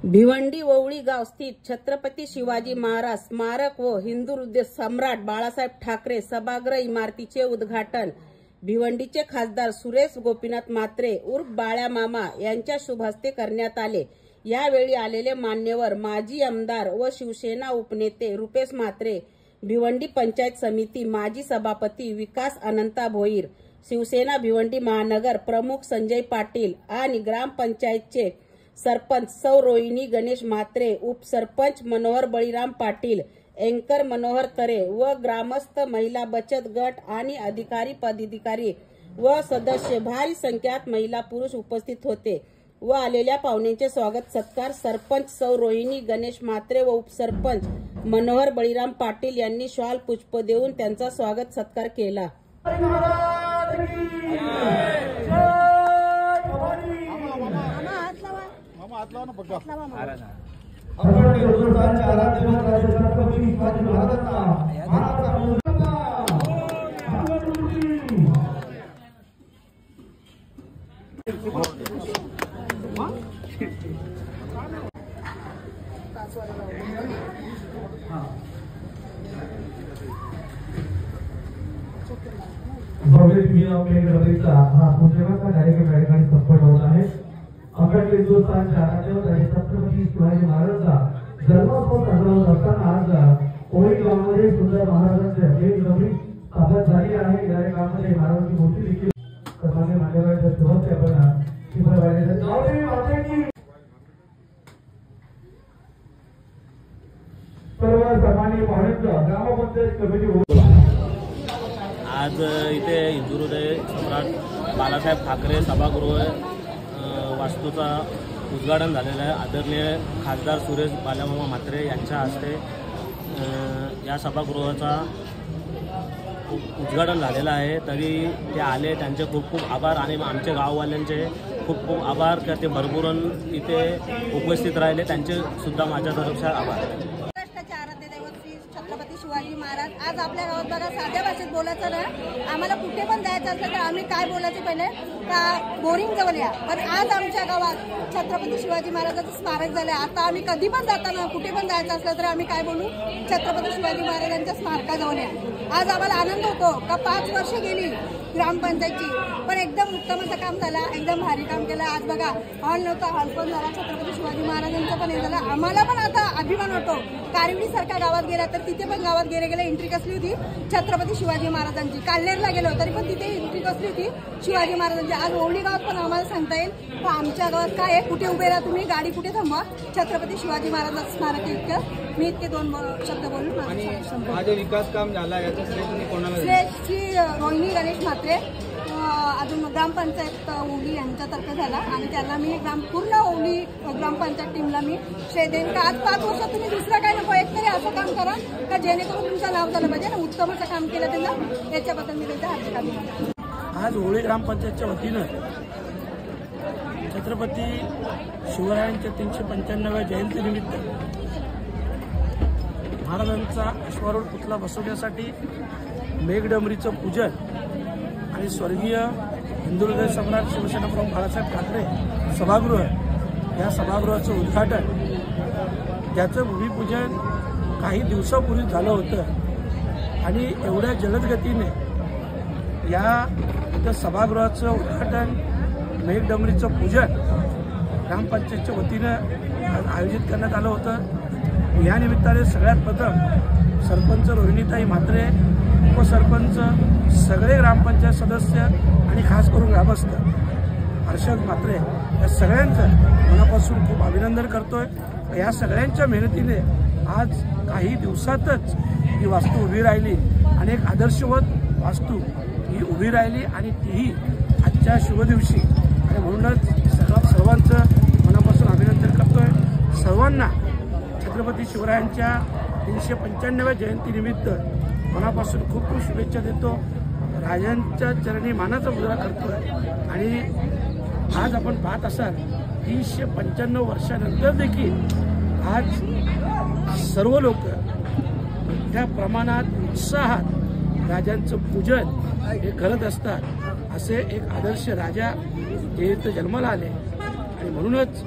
भिवंडी ववळी गाव स्थित छत्रपती शिवाजी महाराज स्मारक व हिंदू हृदय सम्राट बाळासाहेब ठाकरे सभागृह इमारतीचे उद्घाटन भिवंडीचे खासदार सुरेश गोपीनाथ म्हात्रे उर्फ बाळ्या मामा यांच्या शुभ हस्ते करण्यात आले। यावेळी आलेले मान्यवर माजी आमदार व शिवसेना उपनेते रुपेश म्हात्रे, भिवंडी पंचायत समिती माजी सभापती विकास अनंता भोईर, शिवसेना भिवंडी महानगर प्रमुख संजय पाटील आणि ग्रामपंचायतचे सरपंच सौ रोहिणी गणेश म्हात्रे, उपसरपंच मनोहर बळीराम पाटील, एंकर मनोहर तरे व ग्रामस्थ महिला बचत गट आणि अधिकारी पदाधिकारी व सदस्य भारी संख्येत महिला पुरुष उपस्थित होते व आलेल्या पाहुण्यांचे स्वागत सत्कार सरपंच सौ रोहिणी गणेश म्हात्रे व उपसरपंच मनोहर बळीराम पाटील यांनी शॉल पुष्प देऊन त्यांचा स्वागत सत्कार केला। हा पूजेचा कार्यक्रम या ठिकाणी संपन्न होत आहे। अखंड हिंदुस्थानच्या राज्यावर छत्रपती शिवाजी महाराजांचा जन्मोत्सव साजरा होत असताना आज कोळी गावामध्ये सुंदर महाराजांच्या वेगवेगळी स्थापना झाली आहे। या गावामध्ये महाराजांची मूर्ती देखील सन्मान्य मान्यवरांच्या सोबत आपण सर्व सन्माननीय पाहुण्यांचं ग्रामपंचायत कमिटी आज इथे हिंदू हृदय सम्राट बाळासाहेब ठाकरे सभागृह वास्तूचा उद्घाटन झालेलं आहे। आदरणीय खासदार सुरेश बाळ्यामामा म्हात्रे यांच्या हस्ते या सभागृहाचा उद्घाटन झालेलं आहे। तरी ते आले, त्यांचे खूप खूप आभार आणि आमच्या गाववाल्यांचे खूप खूप आभार की ते भरभरून इथे उपस्थित राहिले, त्यांचे सुद्धा माझ्यातर्फे आभार। छत्रपती शिवाजी महाराज आज आपल्या गावात बघा साध्या भाषेत बोलायचं ना, आम्हाला कुठे पण जायचं असलं तर आम्ही काय बोलायचं पहिले का बोरिंग जवळ या, पण आज आमच्या गावात छत्रपती शिवाजी महाराजांचं स्मारक झालं। आता आम्ही कधी पण जाताना कुठे पण जायचं असलं तर आम्ही काय बोलू, छत्रपती शिवाजी महाराजांच्या स्मारकाजवळ या। आज आम्हाला आनंद होतो का 5 वर्ष गेली ग्रामपंचायतची, पण एकदम उत्तम असं काम झालं, एकदम भारी काम केलं। आज बघा हॉल नव्हता, हॉल पण झाला, छत्रपती शिवाजी महाराजांचं पण हे झालं। आम्हाला पण आता अभिमान होतो, कारवडी सारख्या गावात गेला तर तिथे पण गावात गेले एंट्री कसली होती छत्रपती शिवाजी महाराजांची। काल्हेरला गेलो तरी पण तिथे एंट्री कसली होती शिवाजी महाराजांची। आज ओवळी गावात पण आम्हाला सांगता येईल का आमच्या गावात काय आहे, कुठे उभे राहा तुम्ही, गाडी कुठे थांबवा, छत्रपती शिवाजी महाराजांचं स्मारक इतकं। मी इतके 2 शब्द बोलून माझे विकास काम झाला याचा श्रेयची रोहिणी गणेश म्हात्रे, अजून ग्रामपंचायत ओवळी यांच्यातर्फे झाला आणि त्यांना मी पूर्ण ओवळी ग्रामपंचायत टीमला मी श्रेय देईन का आज 5 वर्षात तुम्ही दुसरं काय नको, एकतरी असं काम करा का जेणेकरून तुमचं नाव झालं पाहिजे ना, उत्तम असं काम केलं त्यांना, याच्याबद्दल मी त्यांचा हार्दिक अभिनंदन। आज ओवळी ग्रामपंचायतच्या वतीनं छत्रपती शिवरायांच्या 395व्या जयंतीनिमित्त महाराजांचा अश्वारूढ पुतळा बसवण्यासाठी मेघडंबरीचं पूजन आणि स्वर्गीय हिंदू हृदय सम्राट शिवसेना प्रमुख बाळासाहेब ठाकरे सभागृह या सभागृहाचं उद्घाटन, त्याचं भूमिपूजन काही दिवसापूर्वी झालं होतं आणि एवढ्या जलद गतीने या सभागृहाचं उद्घाटन मेघडंबरीचं पूजन ग्रामपंचायतच्या वतीनं आयोजित करण्यात आलं होतं। या निमित्ताने सगळ्यात प्रथम सरपंच रोहिणीताई म्हात्रे, उपसरपंच, सगळे ग्रामपंचायत सदस्य आणि खास करून ग्रामस्थ हर्षद म्हात्रे या सगळ्यांचं मनापासून खूप अभिनंदन करतोय। या सगळ्यांच्या मेहनतीने आज काही दिवसातच ही वास्तू उभी राहिली आणि एक आदर्शवत वास्तू ही उभी राहिली आणि तीही आजच्या शुभ दिवशी, आणि म्हणूनच सर्वांचं मनापासून अभिनंदन करतोय। सर्वांना छत्रपती शिवरायांच्या 395व्या जयंतीनिमित्त मनापासून खूप खूप शुभेच्छा देतो। राजांच्या चरणी मानाचा मुजरा करतोय आणि आज आपण पाहत असाल 395 वर्षानंतर देखील आज सर्व लोक मोठ्या प्रमाणात उत्साहात राजांचं पूजन हे करत असतात। असे एक आदर्श राजा जे इथं जन्माला आले आणि म्हणूनच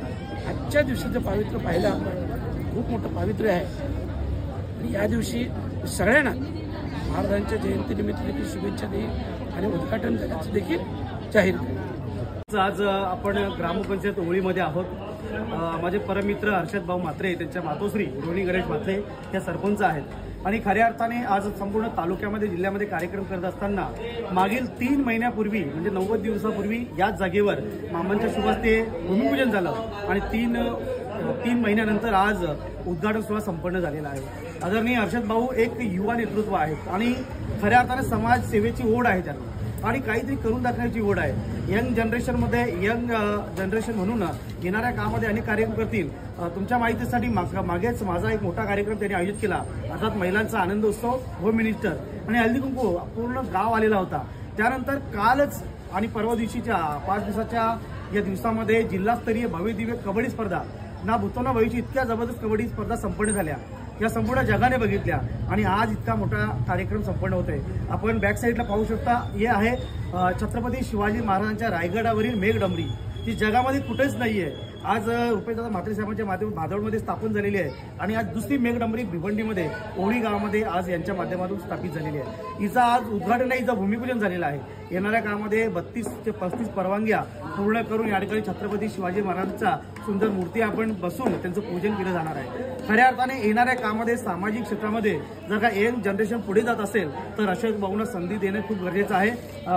आजच्या दिवशीचं पावित्र्य पाहिलं आपण, खूप मोठं पावित्र्य आहे. आणि या दिवशी सगळ्यांना महाराजांच्या जयंतीनिमित्त देखील शुभेच्छा देईल आणि उद्घाटन झाल्याचं देखील जाहीर करेल. आज आपण ग्रामपंचायत ओळीमध्ये आहोत. माझे परममित्र हर्षद भाऊ म्हात्रे, त्यांच्या मातोश्री रोहिणी गणेश म्हात्रे या सरपंच आहेत आणि खऱ्या अर्थाने आज संपूर्ण तालुक्यामध्ये जिल्ह्यामध्ये कार्यक्रम करत असताना मागील 3 महिन्यापूर्वी म्हणजे 90 दिवसापूर्वी याच जागेवर मामांच्या शुभ हस्ते भूमिपूजन झालं आणि 3 महिन्यानंतर आज उद्घाटन सोहळा संपन्न झालेला आहे. आदरणीय हर्षद भाऊ एक युवा नेतृत्व आहेत आणि खऱ्या अर्थाने समाज सेवेची ओढ आहे त्यांना आणि काहीतरी करून दाखवण्याची ओढ आहे. यंग जनरेशन म्हणून येणाऱ्या काळामध्ये अनेक कार्यक्रम करतील. तुमच्या माहितीसाठी मागेच माझा एक मोठा कार्यक्रम त्यांनी आयोजित केला, अर्थात महिलांचा आनंद उत्सव, होम मिनिस्टर आणि हल्दी कुंकू पूर्ण गाव आलेला होता. त्यानंतर कालच आणि परवा दिवशीच्या 5 दिवसाच्या या दिवसामध्ये जिल्हास्तरीय भव्यदिव्य कबड्डी स्पर्धा ना भूतो ना भविष्य इतक्या जबरदस्त कबड्डी स्पर्धा संपन्न झाल्या, या संपूर्ण जगाने बघितल्या आणि आज इतका मोठा कार्यक्रम संपन्न होत आहे. आपण बॅक साईडला पाहू शकता, हे आहे छत्रपती शिवाजी महाराजांच्या रायगडावरील मेघडंबरी, जी जगामध्ये कुठेच नाहीये. आज रुपेशदादा म्हात्रे साहेबांच्या माध्यमातून भादोडमध्ये स्थापन झालेली आहे आणि आज दुसरी मेघडंबरी भिवंडीमध्ये ओळी गावामध्ये आज यांच्या माध्यमातून स्थापित झालेली आहे. हिचं आज उद्घाटन नाही, हिचं भूमिपूजन झालेलं आहे. येणाऱ्या काळामध्ये 32 ते 35 परवानग्या पूर्ण करून या ठिकाणी छत्रपती शिवाजी महाराजांचा सुंदर मूर्ती आपण बसून त्यांचं पूजन केलं जाणार आहे. खऱ्या अर्थाने येणाऱ्या काळामध्ये सामाजिक क्षेत्रामध्ये जर का यंग जनरेशन पुढे जात असेल तर अशा भाऊंना संधी देणं खूप गरजेचं आहे.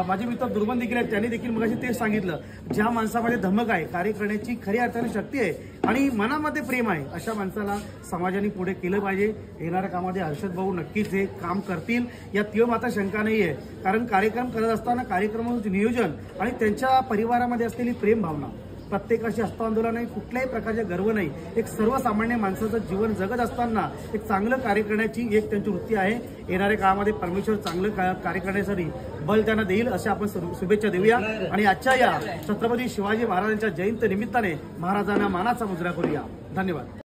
माझे मित्र दुर्बन देखील आहेत, त्यांनी देखील मगाशी तेच सांगितलं, ज्या माणसामध्ये धमक आहे, कार्य करण्याची खरी अर्थाने शक्ती आहे आणि मनामध्ये प्रेम आहे, अशा माणसाला समाजाने पुढे केलं पाहिजे. येणाऱ्या कामामध्ये हर्षद भाऊ नक्कीच हे काम करतील, यात तीळ मात्र शंका नाही आहे. कारण कार्यक्रम करत असताना कार्यक्रमाचं नियोजन आणि त्यांच्या परिवारामध्ये असलेली प्रेम भावना, प्रत्येकाशी हस्तांदोलन नाही, कुठल्याही प्रकारचे गर्व नाही, एक सर्वसामान्य माणसाचं जीवन जगत असताना एक चांगलं कार्य करण्याची एक त्यांची वृत्ती आहे. येणाऱ्या काळामध्ये परमेश्वर चांगलं कार्य करण्यासाठी बल त्यांना देईल अशा आपण शुभेच्छा देऊया आणि आजच्या या छत्रपती शिवाजी महाराजांच्या जयंती निमित्ताने महाराजांना मानाचा मुजरा करूया. धन्यवाद.